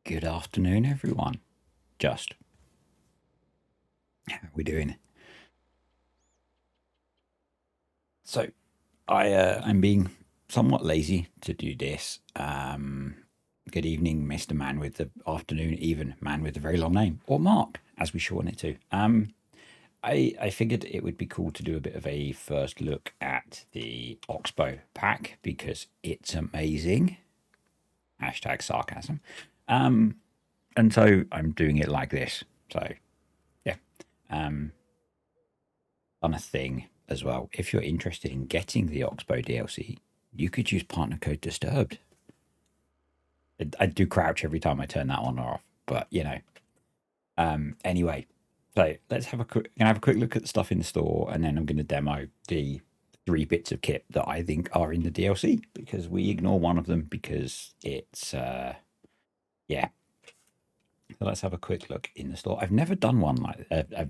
Good afternoon, everyone. Just how are we doing? So, I'm being somewhat lazy to do this. Good evening, Mister Man with the afternoon, even man with a very long name, or Mark, as we shorten it to. I figured it would be cool to do a bit of a first look at the Oxbo pack because it's amazing. Hashtag sarcasm. Um, and so I'm doing it like this. So yeah. Um, on a thing as well. If you're interested in getting the Oxbo DLC, you could use partner code Disturbed. I do crouch every time I turn that on or off, but you know. Anyway, so let's have a quick look at the stuff in the store, and then I'm going to demo the 3 bits of kit that I think are in the DLC because we ignore one of them because it's yeah. So let's have a quick look in the store. I've never done one like a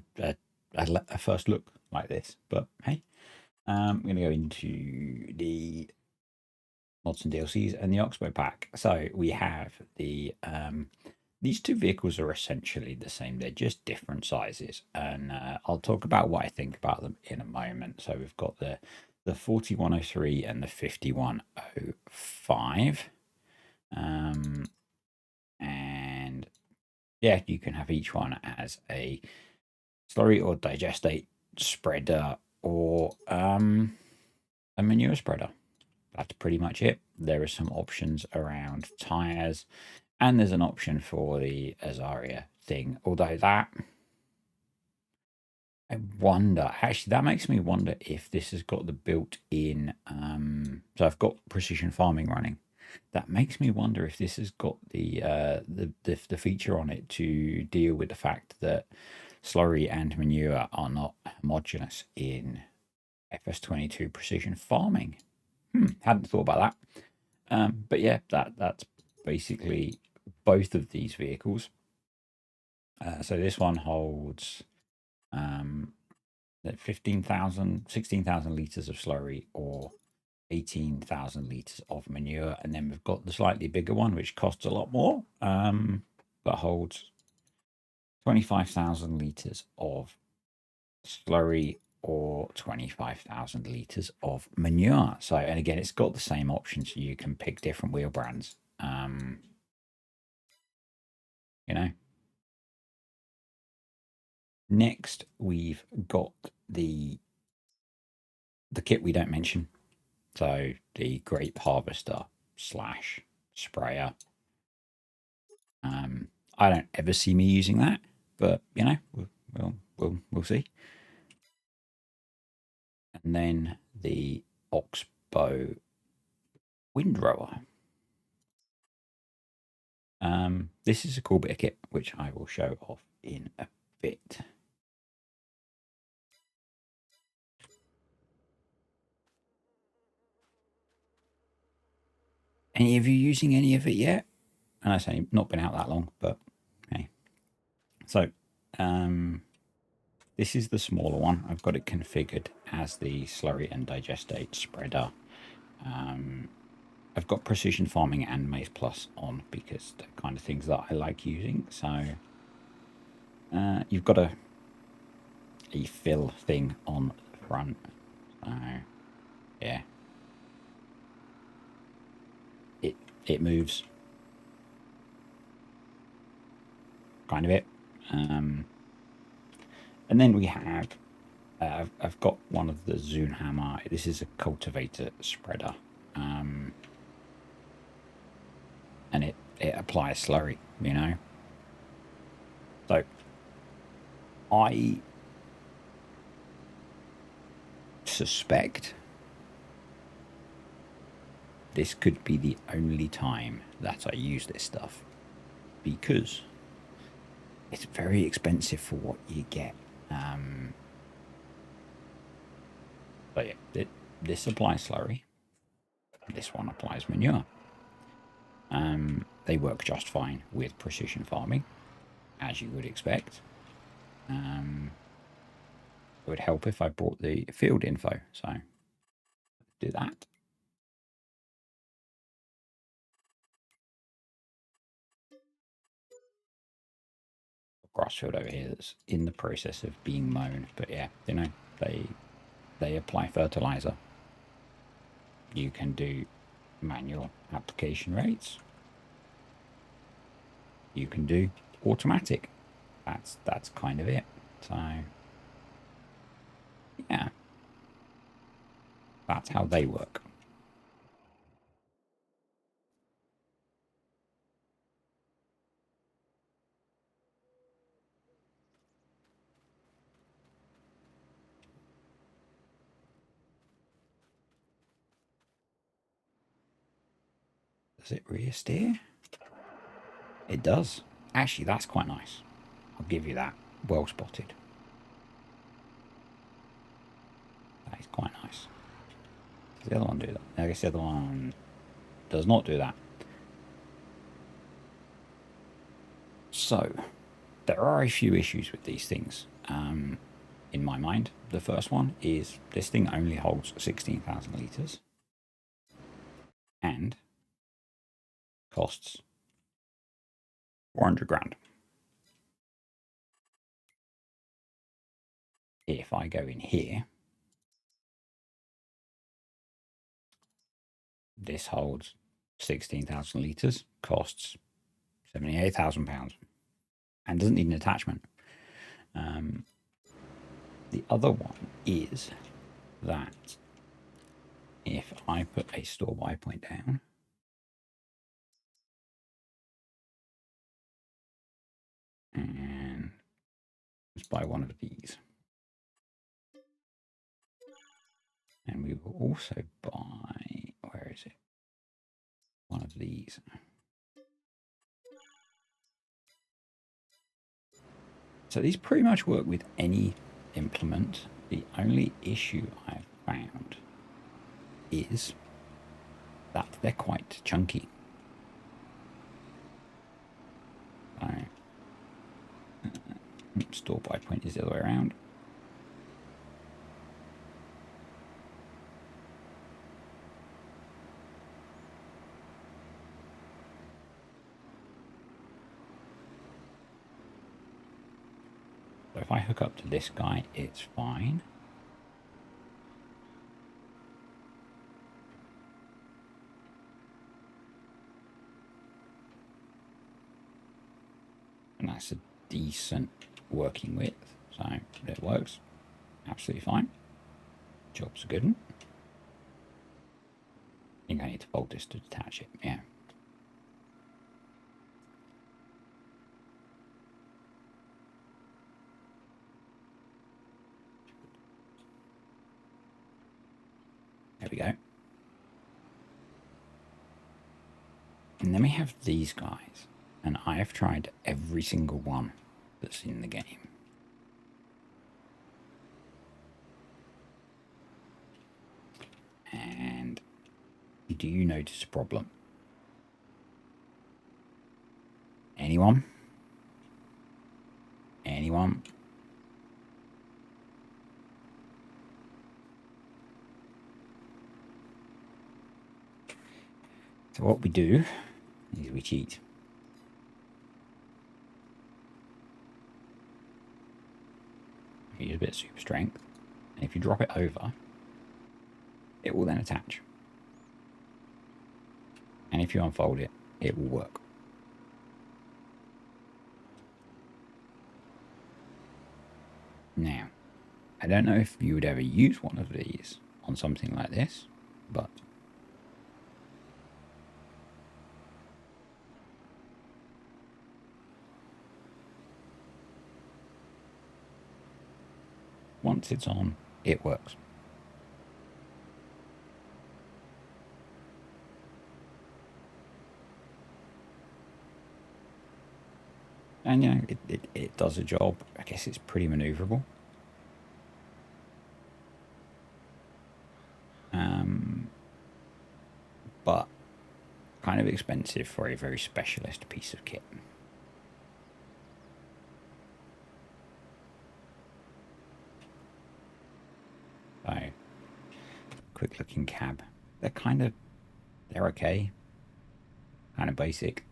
first look like this, but hey. I'm going to go into the mods and DLCs and the Oxbow pack. So we have these two vehicles are essentially the same. They're just different sizes, and I'll talk about what I think about them in a moment. So we've got the 4103 and the 5105, and yeah, you can have each one as a slurry or digestate spreader or a manure spreader. That's pretty much it. There are some options around tires, and there's an option for the Azaria thing. Although that, I wonder, actually, that makes me wonder if this has got the built-in. So I've got precision farming running. That makes me wonder if this has got the feature on it to deal with the fact that slurry and manure are not homogeneous in FS22 precision farming. Hadn't thought about that. But yeah, that's basically both of these vehicles. So this one holds 15,000, 16,000 litres of slurry or 18,000 litres of manure. And then we've got the slightly bigger one, which costs a lot more, but holds 25,000 litres of slurry or 25,000 litres of manure. So, and again, it's got the same options. So you can pick different wheel brands. You know. Next, we've got the kit we don't mention. So the grape harvester slash sprayer. I don't ever see me using that, but you know, we'll see. And then the Oxbow windrower. This is a cool bit of kit, which I will show off in a bit. Any of you using any of it yet? And I say not been out that long, but hey. So, this is the smaller one. I've got it configured as the slurry and digestate spreader. I've got precision farming and Maze Plus on because they're kind of things that I like using. So you've got a fill thing on the front. So yeah, it moves kind of it. And then we have I've got one of the Zune Hammer. This is a cultivator spreader, and it applies slurry. You know, so I suspect this could be the only time that I use this stuff because it's very expensive for what you get. But yeah, this applies slurry. This one applies manure. They work just fine with precision farming, as you would expect. It would help if I brought the field info. So do that. grass field over here that's in the process of being mown. But yeah, you know, they apply fertilizer. You can do manual application rates. You can do automatic. That's kind of it. So yeah, that's how they work. Does it rear steer? It does. Actually, that's quite nice. I'll give you that. Well spotted. That is quite nice. Does the other one do that? I guess the other one does not do that. So, there are a few issues with these things. In my mind, the first one is this thing only holds 16,000 litres and costs 400 grand. If I go in here, this holds 16,000 litres, costs £78,000 and doesn't need an attachment. The other one is that if I put a store buy point down, and let's buy one of these, and we will also buy, where is it? One of these. So these pretty much work with any implement. The only issue I've found is that they're quite chunky. Store buy point is the other way around. So if I hook up to this guy, it's fine. And that's a decent working width. So it works absolutely fine. Job's a good one. I think I need to bolt this to detach it. Yeah. There we go. And then we have these guys. And I have tried every single one that's in the game. And do you notice a problem? Anyone? Anyone? So what we do is we cheat. We use a bit of super strength. And if you drop it over, it will then attach. And if you unfold it, it will work. Now, I don't know if you would ever use one of these on something like this, but once it's on, it works. And you know, it does a job. I guess it's pretty maneuverable. But kind of expensive for a very specialist piece of kit. So, quick looking cab. They're okay. Kind of basic.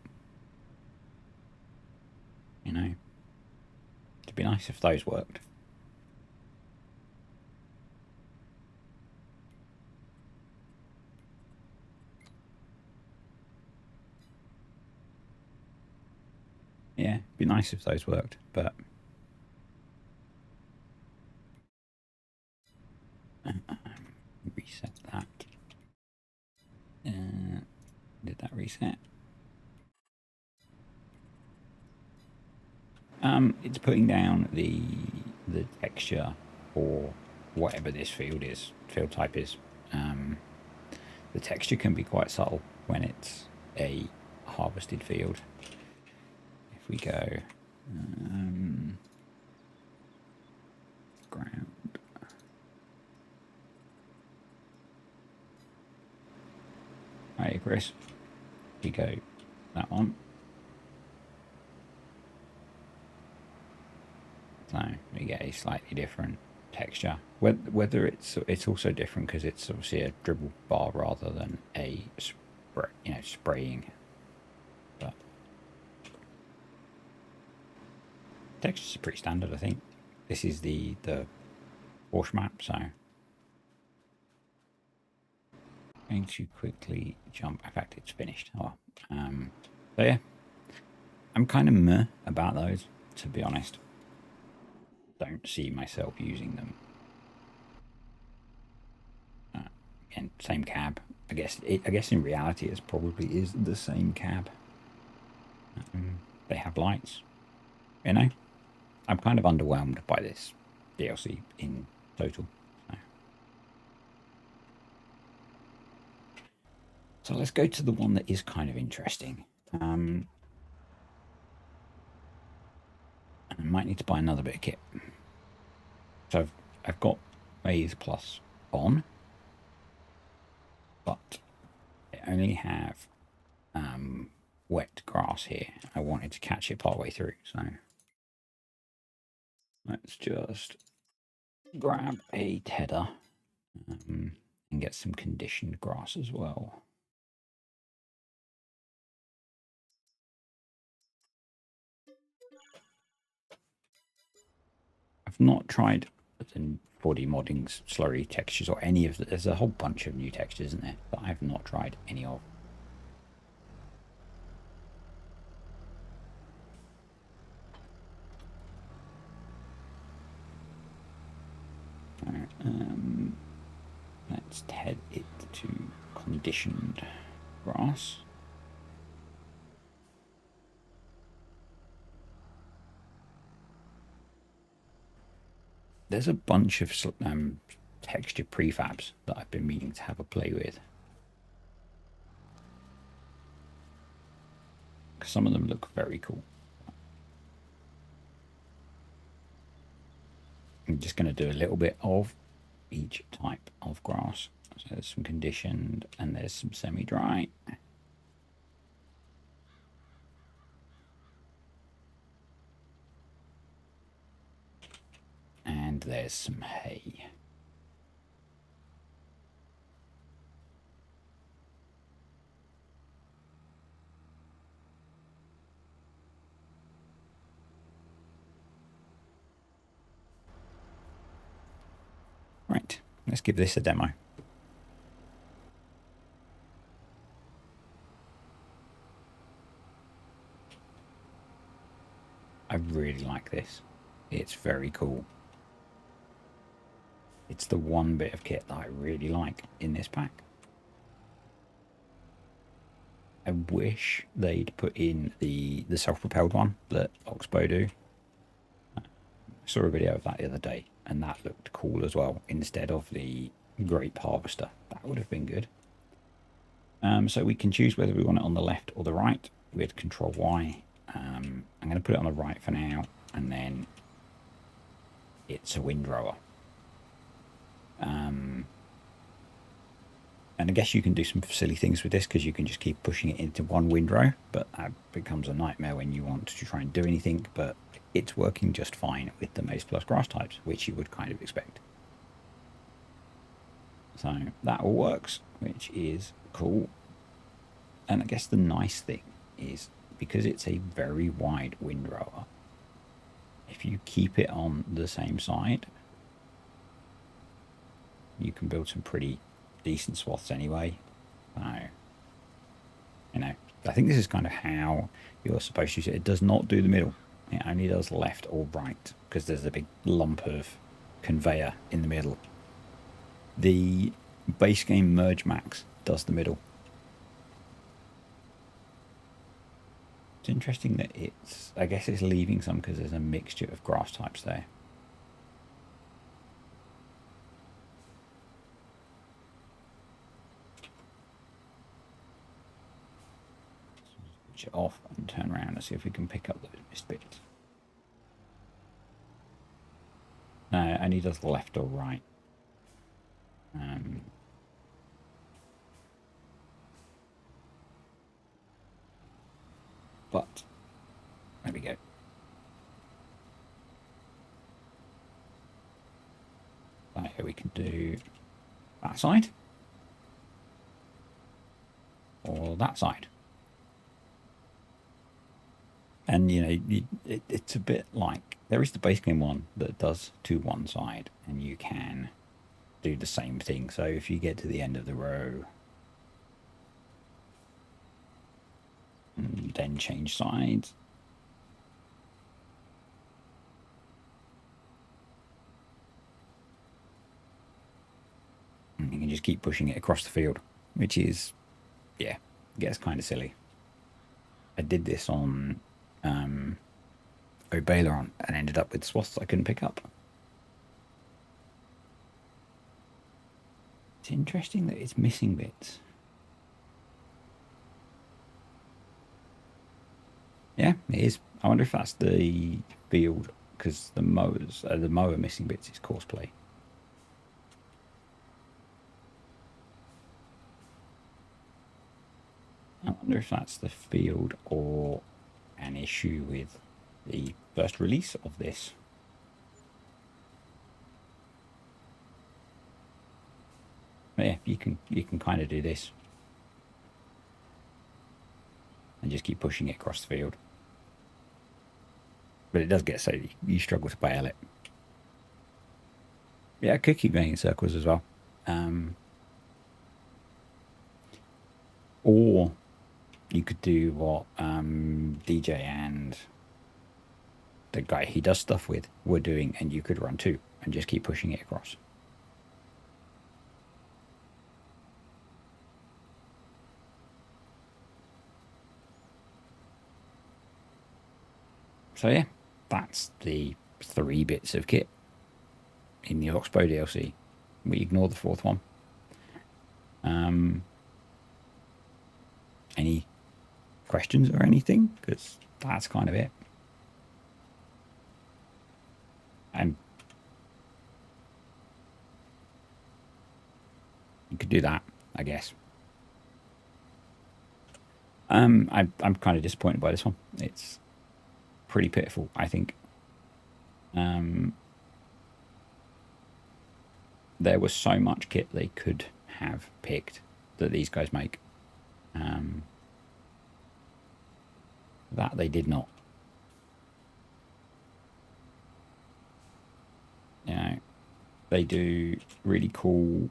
You know, It'd be nice if those worked. Yeah, it'd be nice if those worked, but reset that. Did that reset? It's putting down the texture for whatever this field type is. The texture can be quite subtle when it's a harvested field. If we go ground, hey Chris, we go that one. So we get a slightly different texture. Whether it's also different because it's obviously a dribble bar rather than a spraying. But textures are pretty standard, I think. This is the Porsche map, so I'm going to quickly jump. In fact, it's finished. Oh, so yeah, I'm kind of meh about those, to be honest. Don't see myself using them. Again, same cab. I guess in reality it probably is the same cab. They have lights. You know, I'm kind of underwhelmed by this DLC in total. So let's go to the one that is kind of interesting. I might need to buy another bit of kit. So I've got Maize Plus on, but I only have wet grass here. I wanted to catch it partway through, so let's just grab a tedder and get some conditioned grass as well. I've not tried 4D modding slurry textures or any of the, there's a whole bunch of new textures, isn't there, that I've not tried any of. Let's head it to conditioned grass. There's a bunch of texture prefabs that I've been meaning to have a play with. Some of them look very cool. I'm just going to do a little bit of each type of grass. So there's some conditioned and there's some semi-dry. And there's some hay. Right, let's give this a demo. I really like this. It's very cool. It's the one bit of kit that I really like in this pack. I wish they'd put in the self-propelled one that Oxbo do. I saw a video of that the other day, and that looked cool as well, instead of the grape harvester. That would have been good. So we can choose whether we want it on the left or the right with Control Y. I'm going to put it on the right for now, and then it's a windrower. And I guess you can do some silly things with this because you can just keep pushing it into one windrow, but that becomes a nightmare when you want to try and do anything. But it's working just fine with the Maize Plus grass types, which you would kind of expect. So that all works, which is cool. And I guess the nice thing is, because it's a very wide windrower, if you keep it on the same side, you can build some pretty decent swaths anyway. So, you know, I think this is kind of how you're supposed to use it. It does not do the middle. It only does left or right because there's a big lump of conveyor in the middle. The base game Merge Max does the middle. It's interesting that I guess it's leaving some because there's a mixture of grass types there. Switch it off and turn around and see if we can pick up those missed bits. No, it only does left or right. But there we go. So here we can do that side or that side. And you know, it's a bit like there is the base game one that does to one side, and you can do the same thing. So if you get to the end of the row and then change sides, and you can just keep pushing it across the field, which is, yeah, gets kind of silly. I did this on Obaileron and ended up with swaths I couldn't pick up. It's interesting that it's missing bits. Yeah, it is. I wonder if that's the field because the mower missing bits is courseplay. I wonder if that's the field or an issue with the first release of this. But yeah, you can kind of do this and just keep pushing it across the field. But it does get so you struggle to bail it. Yeah, I could keep going in circles as well. Or you could do what DJ and the guy he does stuff with were doing, and you could run too and just keep pushing it across. So yeah, that's the 3 bits of kit in the Oxbo DLC. We ignore the 4th one. Any questions or anything? Because that's kind of it. And you could do that, I guess. I'm kind of disappointed by this one. It's pretty pitiful, I think. There was so much kit they could have picked that these guys make. That they did not. You know, they do really cool.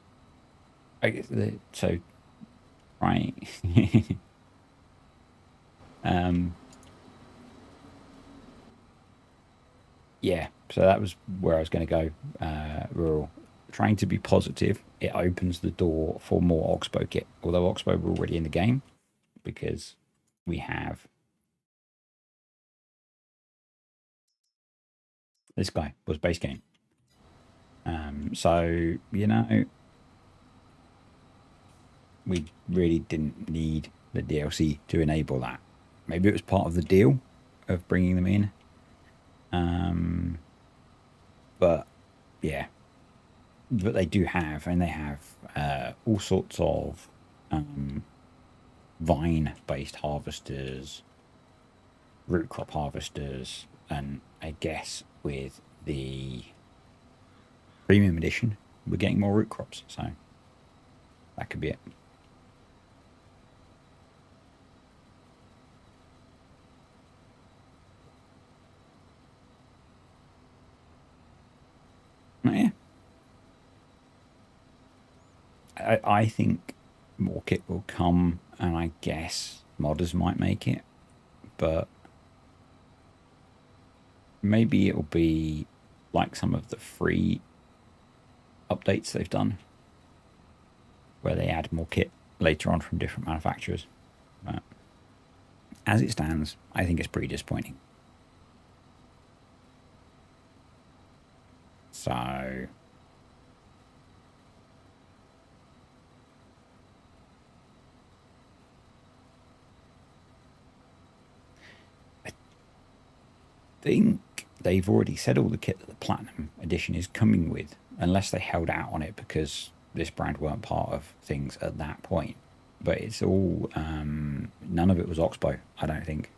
I guess so, right? Yeah. So that was where I was going to go. Rural, trying to be positive. It opens the door for more Oxbow kit. Although Oxbow were already in the game, because we have this guy was base game. So you know, we really didn't need the DLC to enable that. Maybe it was part of the deal of bringing them in. But yeah, but they do have, and they have all sorts of vine-based harvesters, root crop harvesters, and I guess with the premium edition, we're getting more root crops. So that could be it. Yeah. I think more kit will come, and I guess modders might make it, but maybe it'll be like some of the free updates they've done, where they add more kit later on from different manufacturers. But as it stands, I think it's pretty disappointing. So I think they've already said all the kit that the Platinum Edition is coming with, unless they held out on it because this brand weren't part of things at that point. But it's all, none of it was Oxbo, I don't think.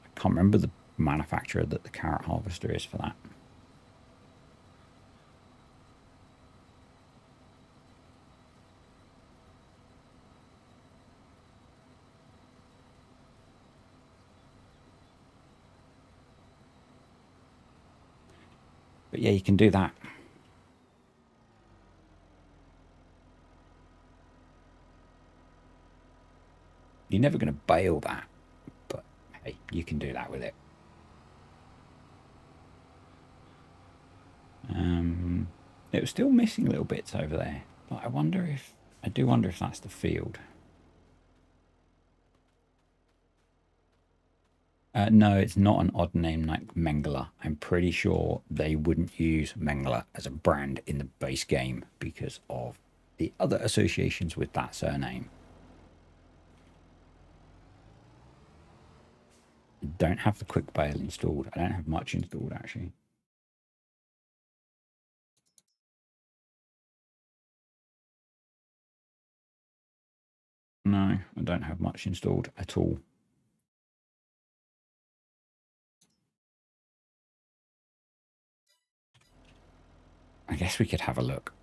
I can't remember the manufacturer that the Carrot Harvester is for that. But yeah, you can do that. You're never going to bail that, but hey, you can do that with it. It was still missing little bits over there, but I do wonder if that's the field. No, it's not an odd name like Mengele. I'm pretty sure they wouldn't use Mengele as a brand in the base game because of the other associations with that surname. I don't have the quick bail installed. I don't have much installed actually. No, I don't have much installed at all. I guess we could have a look.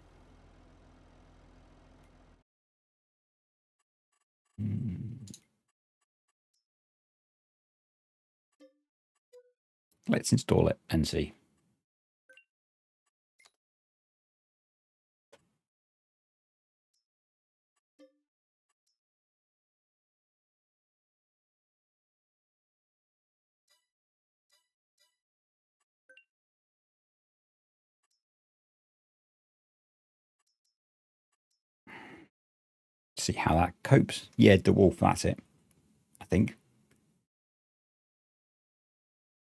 Let's install it and see. See how that copes. Yeah, the wolf, that's it. I think.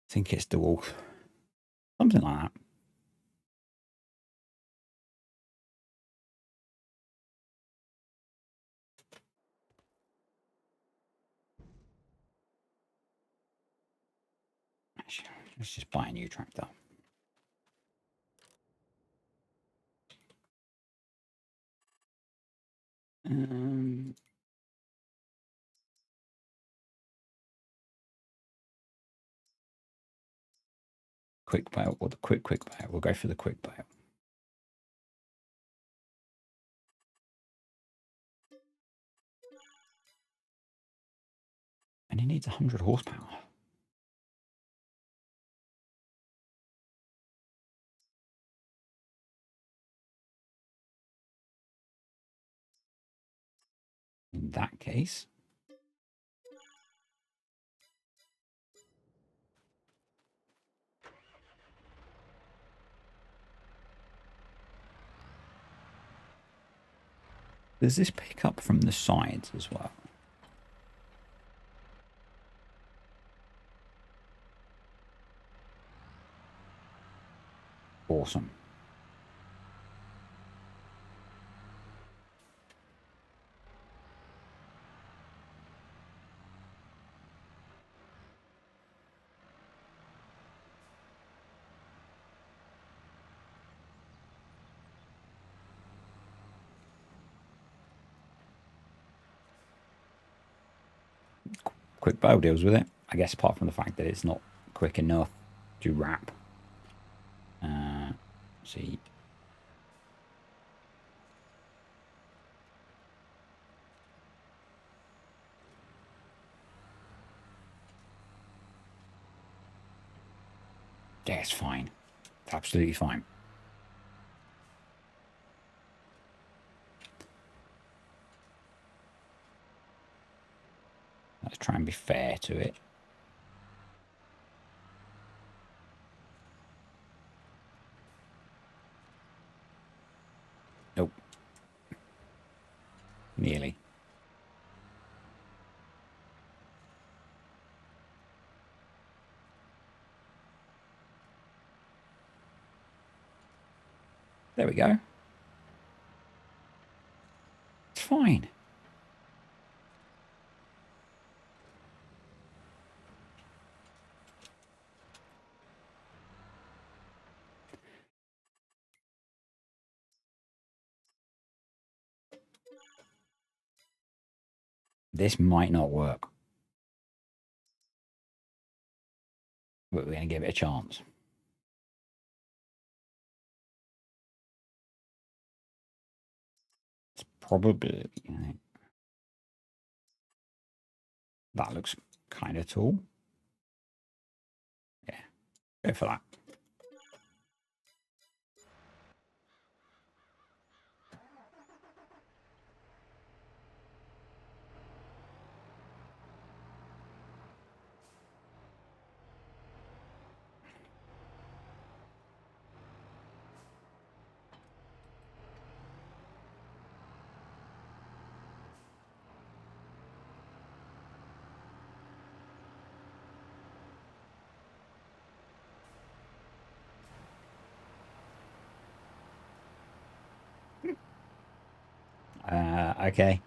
I think it's the wolf. Something like that. Let's just buy a new tractor. Quick bail or the quick bail. We'll go for the quick bail. And he needs 100 horsepower. In that case, does this pick up from the sides as well? Awesome. Quick bail deals with it. I guess apart from the fact that it's not quick enough to wrap. See. Yeah, it's fine. It's absolutely fine. Let's try and be fair to it. Nope. Nearly. There we go. It's fine. This might not work, but we're going to give it a chance. It's probably... that looks kind of tall. Yeah, go for that. Okay.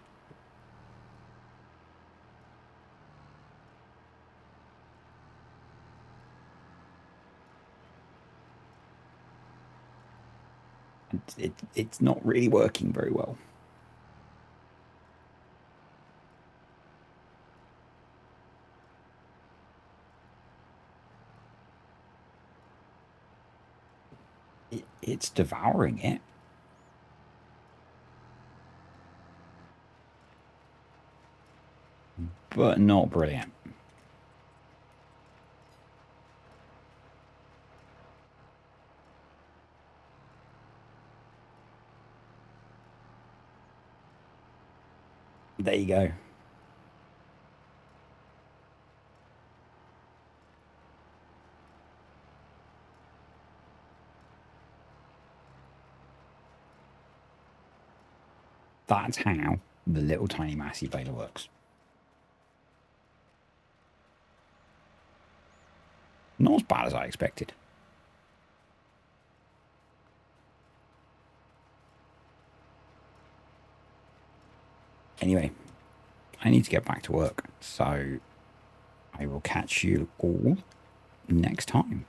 It's not really working very well. It's devouring it. But not brilliant. There you go. That's how the little tiny Massey baler works. Not as bad as I expected. Anyway, I need to get back to work, so I will catch you all next time.